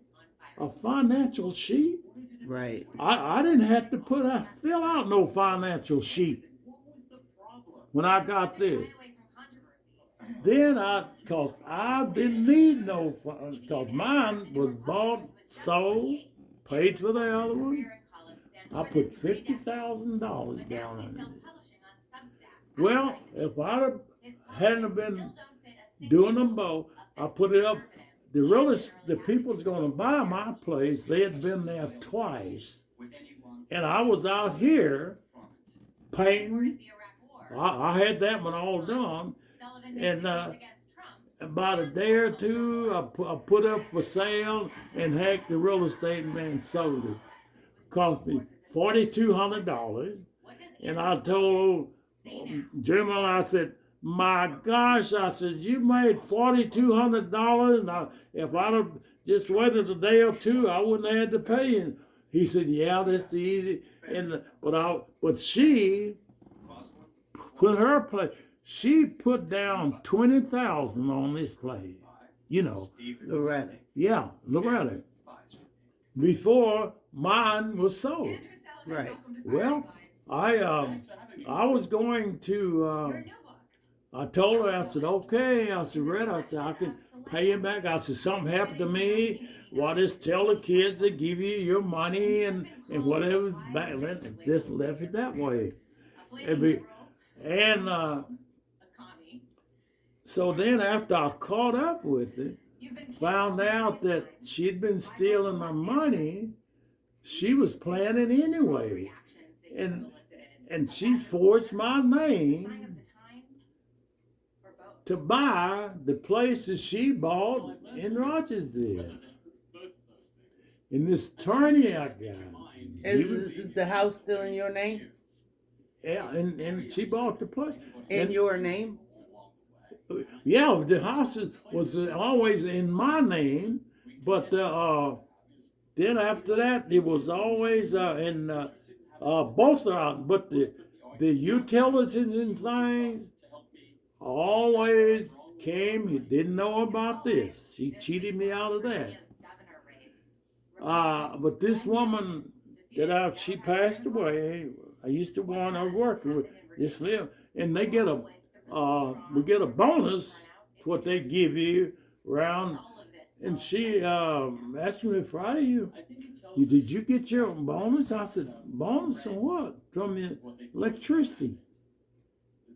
a financial sheet.
Right.
I didn't have to fill out no financial sheet when I got there. then cause I didn't need no funds, cause mine was bought, sold, paid for the other one. I put $50,000 down on it. Well, if hadn't been doing them both, I put it up. The people's gonna buy my place. They had been there twice, and I was out here painting. I had that one all done, and about a day or two, I put up for sale, and heck, the real estate man sold it. Cost me $4,200, and I told Jim, I said, "My gosh," I said, "you made $4,200, and if I'd have just waited a day or two, I wouldn't have had to pay you." He said, "Yeah, that's the easy." But she put her place. She put down $20,000 on this place. You know,
Loretta.
yeah, Loretta. Before mine was sold.
Right.
Well, I was going to. I told her, I said, "Okay." I said, "Red," I said, "I can pay you back." I said, "Something happened to me. Well, just tell the kids to give you your money and whatever. Just left it that way." And so then after I caught up with her, found out that she'd been stealing my money. She was planning anyway. And she forged my name to buy the places she bought in Rogersville. And this attorney I got.
Is the house still in your name?
Yeah, and she bought the place.
In your name?
Yeah, the house was always in my name, but then after that, it was always in both of them. But the utilities and things always came. He didn't know about this. She cheated me out of that. But this woman she passed away. I used to want her working with this live, and they get we get a bonus to what they give you around. And she asked me Friday, did you get your bonus? I said, "Bonus on what?" "From the electricity."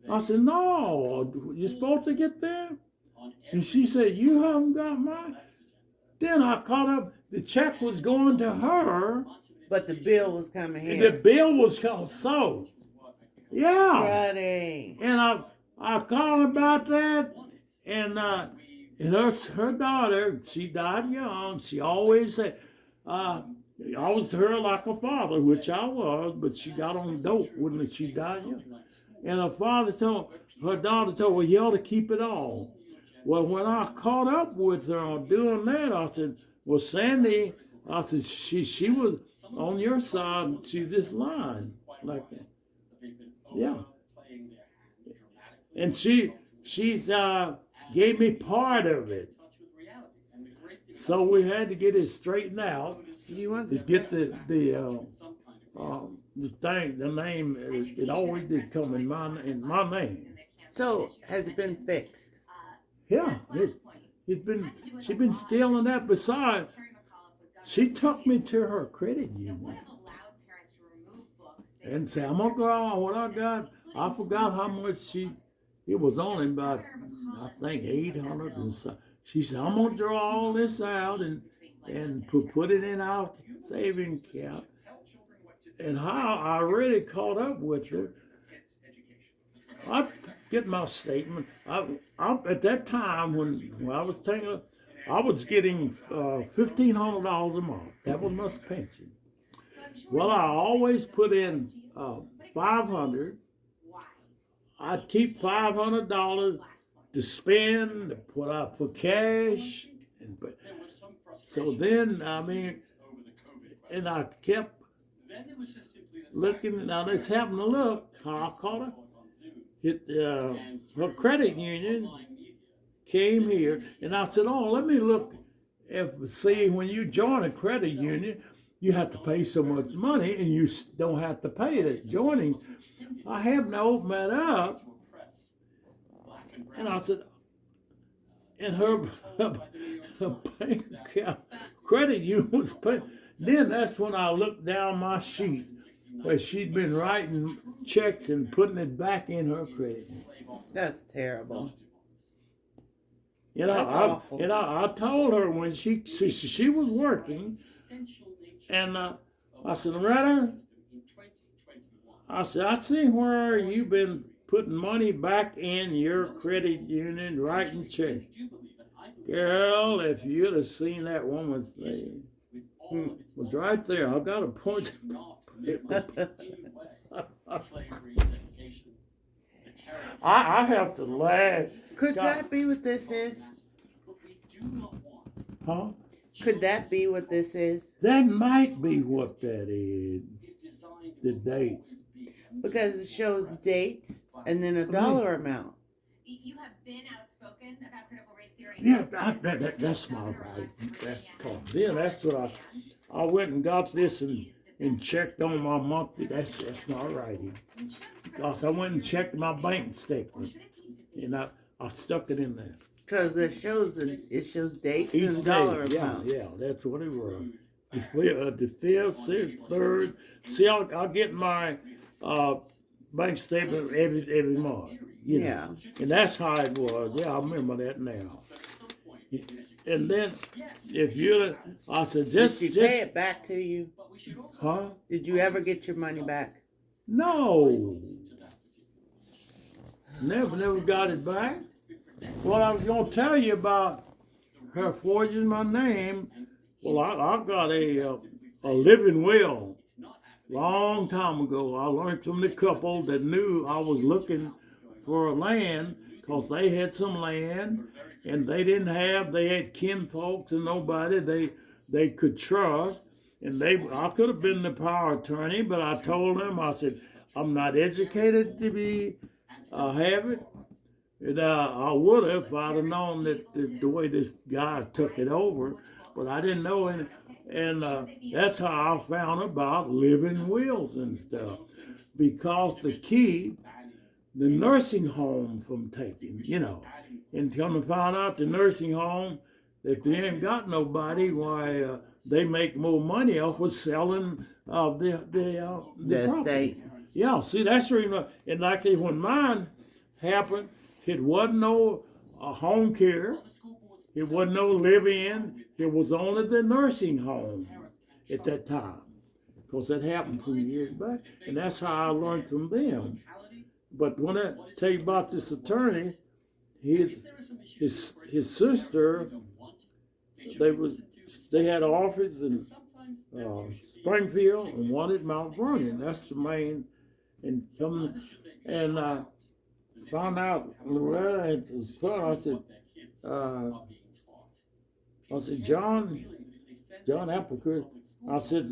I said, "No, you're supposed to get there." And she said, "You haven't got mine." Then I caught up. The check was going to her,
but the bill was coming here.
The bill was coming. So, yeah.
Friday.
And I called about that, and her daughter, she died young. She always said, I was to her like a father, which I was, but she got on dope when she died young. And her daughter told her, "You ought to keep it all." Well, when I caught up with her on doing that, I said, "Well, Sandy," I said, she was on your side. She just lied like that. Yeah. And she's gave me part of it. So we had to get it straightened out.
You want
to get the thing, the name. It always did come in my name.
So has it been fixed?
Yeah, she's been stealing that. Besides, she took me to her credit union and said, "I'm gonna go on what I got." I forgot how much it was only about, I think, 800 and so. She said, "I'm gonna draw all this out and put it in our saving account." And how I really caught up with her. I get my statement. I at that time when I was taking, I was getting $1,500 a month. That was my pension. Well, I always put in $500. I'd keep $500 to spend, to put up for cash, so then and I kept looking. Now let's have a look how I caught her. Her credit union came here, and I said, "Oh, let me look. See, when you join a credit union, you have to pay so much money, and you don't have to pay it at joining." I happened to open that up, and I said, and her bank account credit union was paying. Then that's when I looked down my sheet where she'd been writing checks and putting it back in her credit.
That's terrible.
You know,
That's awful.
I told her when she was working, and I said, Loretta, I said, I see where you've been putting money back in your credit union, writing checks. Girl, if you'd have seen that woman's thing, was right there. I got a point. I have to laugh.
Could
God.
that be what this is?
Huh?
Could that be what this is?
That might be what that is. The dates.
Because it shows dates and then a dollar amount.
You have been outspoken about critical race theory.
Yeah, that's my right. That's then that's what I went and got this and checked on my monthly. That's my writing. Because I went and checked my bank statement, and I stuck it in there.
Because it shows dates
Each
and dollar
day,
amount.
yeah, that's what it was. The fifth, sixth, third. See, I get my bank statement every month. You know?
Yeah.
And that's how it was. Yeah, I remember that now. And then, if you, I said,
Did
just,
she pay it back to you?
huh?
Did you ever get your money back?
No. Never got it back. Well, I was going to tell you about her forging my name. Well, I got a living will. Long time ago, I learned from the couple that knew I was looking for land because they had some land and they had kinfolks and nobody they could trust. And I could have been the power attorney, but I told them, I said, I'm not educated to be have it. And I would have if I'd have known that the way this guy took it over, but I didn't know. And that's how I found about living wills and stuff, because to keep the nursing home from taking, you know, and come to find out the nursing home, if they ain't got nobody, why they make more money off of selling the property.
Estate.
Yeah, see, that's the reason. And like when mine happened, it wasn't no home care. It wasn't no live-in. It was only the nursing home at that time, because that happened 2 years back, and that's how I learned from them. But when I tell you about this attorney, his sister, they had an office in Springfield and one at Mount Vernon. That's the main. And found out Loretta had this brother. I said, John Applecourt. I said,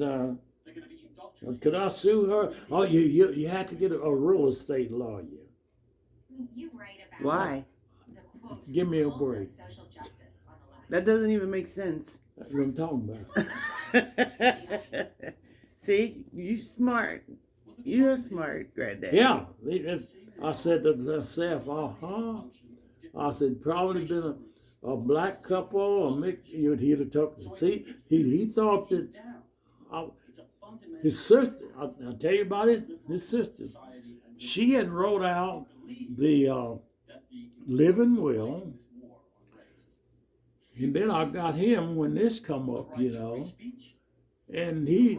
could I sue her? Oh, you had to get a real estate lawyer.
You write about
Why?
the quote,
Give me a
goals of
break.
social justice on the left.
That doesn't even make sense.
That's what I'm talking about.
See, you smart. You're smart, granddad.
Yeah, I said to myself, I said, probably been a black couple, a mix. He'd have talked. See, he thought that his sister. I'll tell you about his sister. She had wrote out the living will, and then I got him when this come up, you know, and he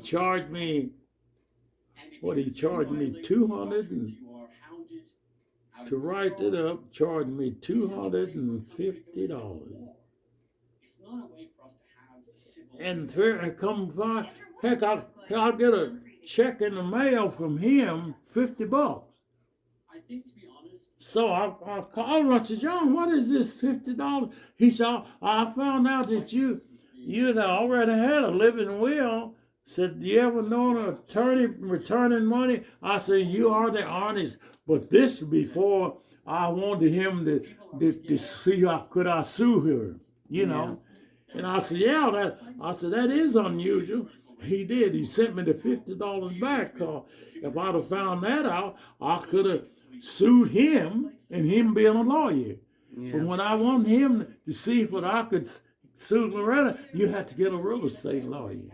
charged me. What he charged me $200 and to write it up, charged me $250. And I come find, heck, I'll get a check in the mail from him, $50. So I called him. I said, John, what is this $50? He said, I found out that you already had a living will. Said, do you ever know an attorney returning money? I said, you are the honest. But this before I wanted him to see how could I sue her, you know. And I said, that is unusual. He did. He sent me the $50 back. If I'd have found that out, I could have sued him and him being a lawyer. But
Yeah.
when I wanted him to see if I could sue Loretta, you had to get a real estate lawyer.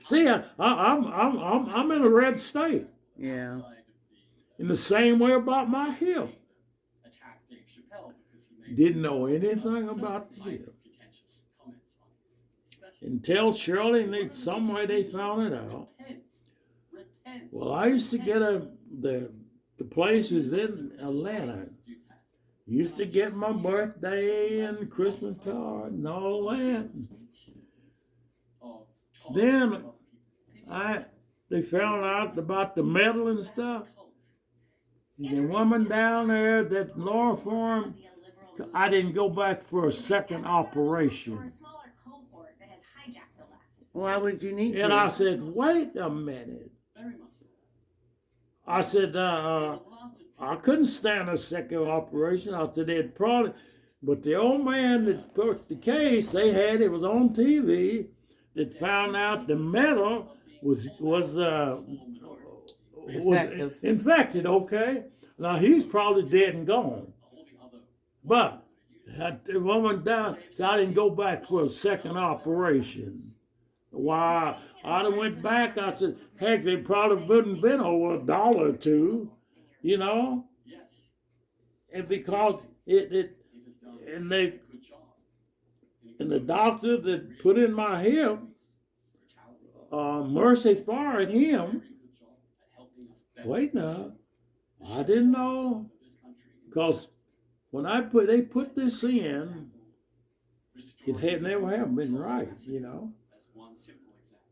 See, I'm in a red state.
Yeah.
In the same way about my hip. Didn't know anything about the hip. Until Shirley, some way they found it out. Well, I used to get the places in Atlanta. Used to get my birthday and Christmas card and all that. Then they found out about the metal and stuff. And the woman down there, that law firm, I didn't go back for a second
Or a
operation.
smaller cohort that has hijacked the left.
Why would you need to?
And I said, wait a minute. I said, I couldn't stand a second operation. I said, they'd probably, but the old man that put the case, they had, it was on TV, that found out the metal was
Infective.
infected, okay? Now, he's probably dead and gone. But the woman down, so I didn't go back for a second operation. Why? I'd have went back, I said, heck, they probably wouldn't been over $1 or $2, you know? And because and the doctor that put in my hip, Mercy fired him. Wait now, I didn't know, because when they put this in, it had never been right, you know.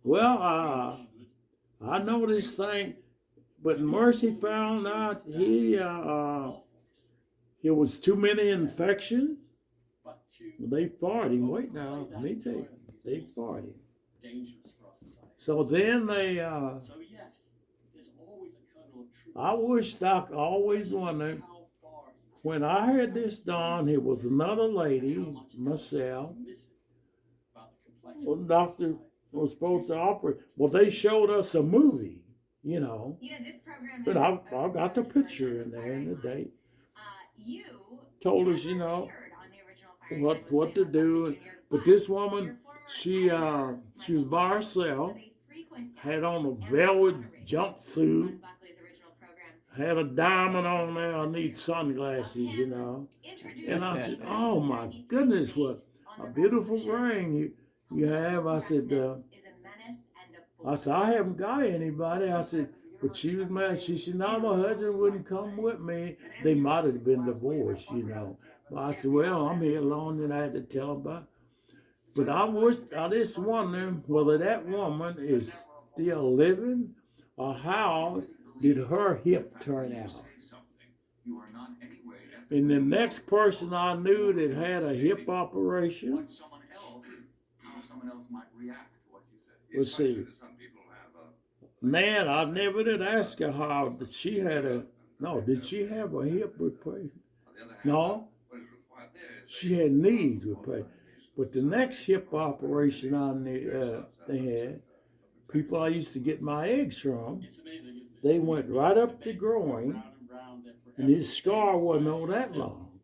Well, I know this thing, but Mercy found out it was too many infections. They fired him. Wait now, let me tell you, they fired him. So then I wished I always wondered, when I had this done, it was another lady, myself, well, the doctor was supposed to operate. Well, they showed us a movie, you know.
This program
But I got the picture in there and the date.
You
Told us, you know, what to do. But this woman, she was by herself, had on a velvet jumpsuit, had a diamond on there. I need sunglasses, you know. And I said, oh my goodness, what a beautiful ring you have. I said, I haven't got anybody. I said, but she was mad. She said, no, my husband wouldn't come with me. They might have been divorced, you know. But I said, well, I'm here alone, and I had to tell about. But I just wonder whether that woman is still living, or how did her hip turn out. And the next person I knew that had a hip operation, let's see, man, I never did ask her how did she have a hip replacement? No, she had knees replaced. But the next hip operation they had, people I used to get my eggs from, they went right up the groin, and his scar wasn't all that long.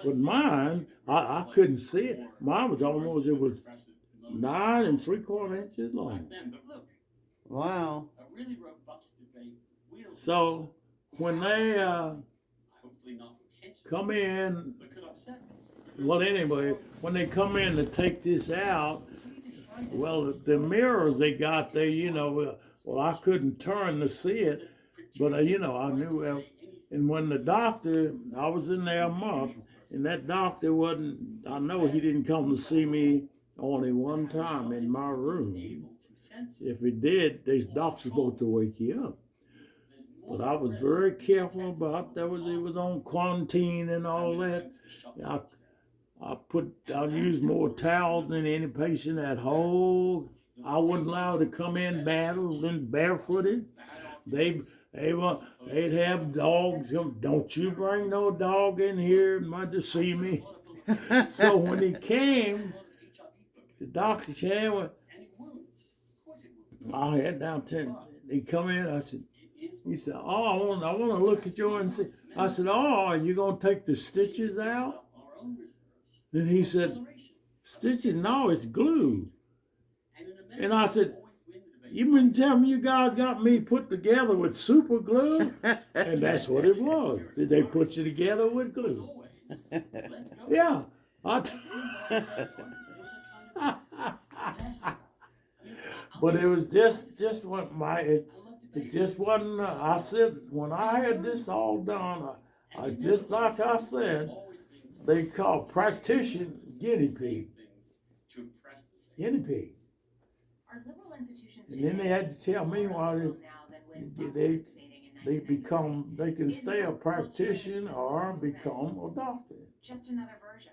But mine, I couldn't see it. Mine was almost, it was 9 3/4 inches long.
Wow.
So when they come in, well, anyway, when they come in to take this out, well, the mirrors they got there, you know, well, I couldn't turn to see it, but, you know, I knew. And when the doctor, I was in there a month, and that doctor I know he didn't come to see me only one time in my room. If he did, these doctors supposed to wake you up. But I was very careful about that. It was on quarantine and all that. I used more towels than any patient at home. I wasn't allowed to come in barefooted. They'd have dogs. Don't you bring no dog in here, might to see me. So when he came, the doctor came. I had down to. He come in. I said, He said, oh, I want to look at your and see. I said, oh, are you going to take the stitches out? And he said, stitches? No, it's glue. And I said, you mean tell me you guys got me put together with super glue? And that's what it was. Did they put you together with glue? Yeah. But it was just what it just wasn't. I said when I had this all done, I just like I said, they call practitioner guinea pig. Guinea pig.
Our liberal institutions
And then they had to tell me why they can stay a practitioner or become a doctor.
just another version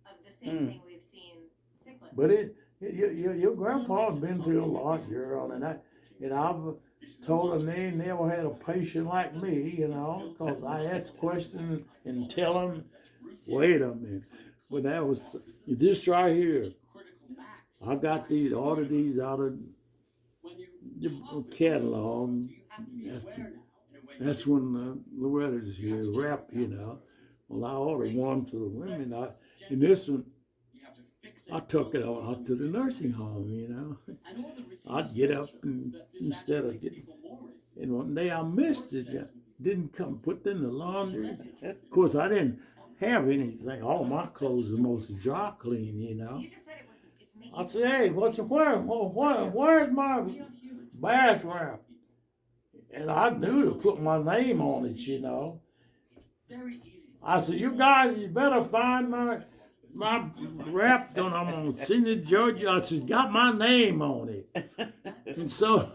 of the same thing we've seen cyclically.
But your grandpa's been through a lot, girl, and I've told them they never had a patient like me, you know, because I ask questions and tell them, wait a minute. But that was this right here. I got ordered these out of the catalog. That's when Loretta's here, rap, you know. Well, I ordered one for the women, and this one, I took it out to the nursing home, you know. I'd get up and instead of getting, and one day I missed it, didn't come put in the laundry. Of course, I didn't have anything. All my clothes are mostly dry clean, you know.
You just said it's making.
I said, hey, where's my bath wrap? And I knew to put my name on it, you know. I said, you guys, you better find my wrap done. I'm on Senior Georgia. I said, got my name on it. And so,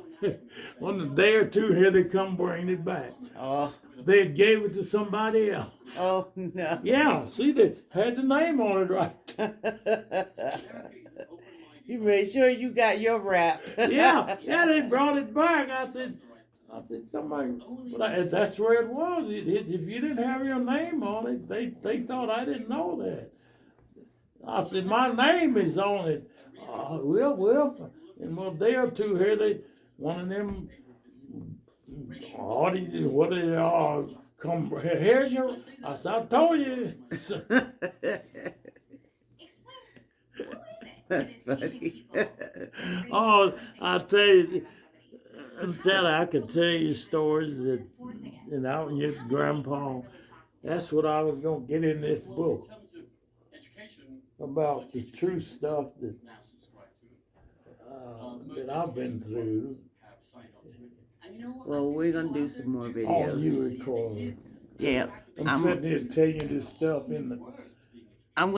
on a day or two here, they come bring it back.
Oh,
They gave it to somebody else.
oh no.
Yeah, see, they had the name on it right.
You made sure you got your wrap.
Yeah, they brought it back. I said, somebody, that's where it was. If you didn't have your name on it, they thought I didn't know that. I said, my name is on it. Well, in a day or two here, one of them audiences, what they are, come, here's your, I said, I told you.
Explain. Who is it
That's
that is
funny.
teaching people?
Oh, I tell you, I could tell you stories that, your grandpa, that's what I was going to get in this book about the true stuff that I've been through.
Well, we're gonna do some more
Oh,
videos.
you record.
Yeah.
I'm sitting here telling you this stuff in the